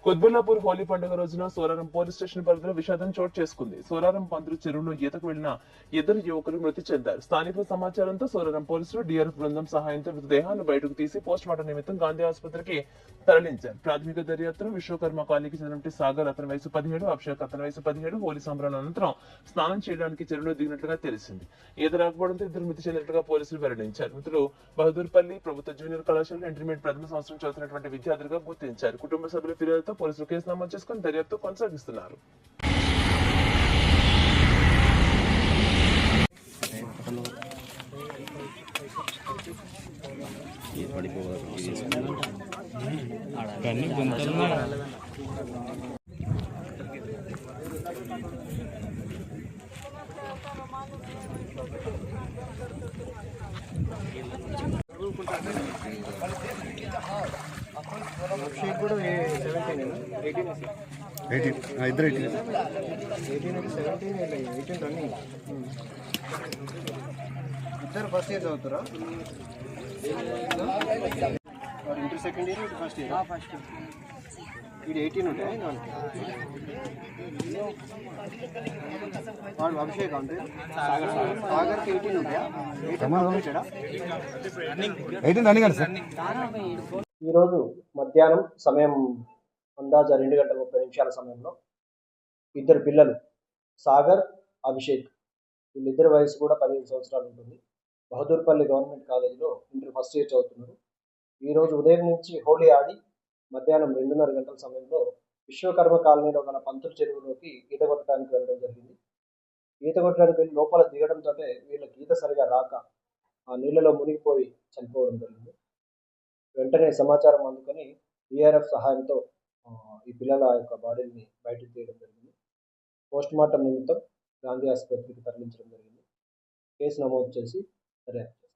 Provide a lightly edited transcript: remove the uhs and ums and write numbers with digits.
కుత్బుల్లాపూర్ హోలీ పండుగ రోజున సోరారం police station పరిధిలో విషాదం చోటు చేసుకుంది. సోరారం పంతులు చెరువులో ఈతకు వెళ్లిన ఇద్దరు యువకులు మృతి చెందారు. స్థానికుల సమాచారంతో సోరారం పోలీసులు డిఆర్ఎఫ్ బృందం సహాయంతో మృతదేహాలను బయటకు తీసి పోస్ట్ మార్టం నిమిత్తం గాంధీ ఆసుపత్రికి తరలించారు. ప్రాథమిక దర్యాప్తులో విశ్వకర్మ కాలనీకి చెందిన సాగర్ అతని వయసు 17, అభిషేక్ అతని వయసు 17 హోలీ సంబరాల అనంతరం స్నానం చేయడానికి చెరువులో దిగినట్లుగా తెలిసింది. ఈత రాకపోవడంతో ఇద్దరు మృతి చెందినట్లుగా పోలీసులు వెల్లడించారు. మృతులు బహదూర్పల్లి ప్రభుత్వ జూనియర్ కళాశాల ఇంటర్మీడియట్ ప్రథమ సంవత్సరం చదువుతున్నటువంటి విద్యార్థులుగా గుర్తించారు. కుటుంబ సభ్యుల ఫిర్యాదుతో పోలీసులు కేసు నమోదు చేసుకుని దర్యాప్తు కొనసాగిస్తున్నారు. అభిషేక్ కూడా 18 ఇద్దరు 18 రన్నింగ్. ఇద్దరు ఫస్ట్ ఇయర్ చదువుతారా? ఇంటర్ సెకండ్ ఇయర్, ఇటు ఫస్ట్ ఇయర్. ఇది 18 ఉంటాయి వాడు అభిషేక్ అంటే సాగర్కి 18 ఉంటాయా? 18 రన్నింగ్ సార్. ఈరోజు మధ్యాహ్నం సమయం అందాజ 2:30 సమయంలో ఇద్దరు పిల్లలు సాగర్, అభిషేక్, వీళ్ళిద్దరి వయసు కూడా 15 సంవత్సరాలు ఉంటుంది. బహదూర్పల్లి గవర్నమెంట్ కాలేజీలో ఇంటర్ ఫస్ట్ ఇయర్ చదువుతున్నారు. ఈరోజు ఉదయం నుంచి హోలీ ఆడి మధ్యాహ్నం 2:30 సమయంలో విశ్వకర్మ కాలనీలో గల పంతుల చెరువులోకి ఈత కొట్టడానికి వెళ్ళడం జరిగింది. ఈత కొట్టడానికి వెళ్ళి లోపల దిగడంతో వీళ్ళకి ఈత సరిగా రాక ఆ నీళ్ళలో మునిగిపోయి చనిపోవడం జరిగింది. వెంటనే సమాచారం అందుకొని డిఆర్ఎఫ్ సహాయంతో ఈ పిల్లల యొక్క బాడీని బయటకు తీయడం జరిగింది. పోస్ట్ మార్టం నిమిత్తం గాంధీ ఆసుపత్రికి తరలించడం జరిగింది. కేసు నమోదు చేసి దర్యాప్తు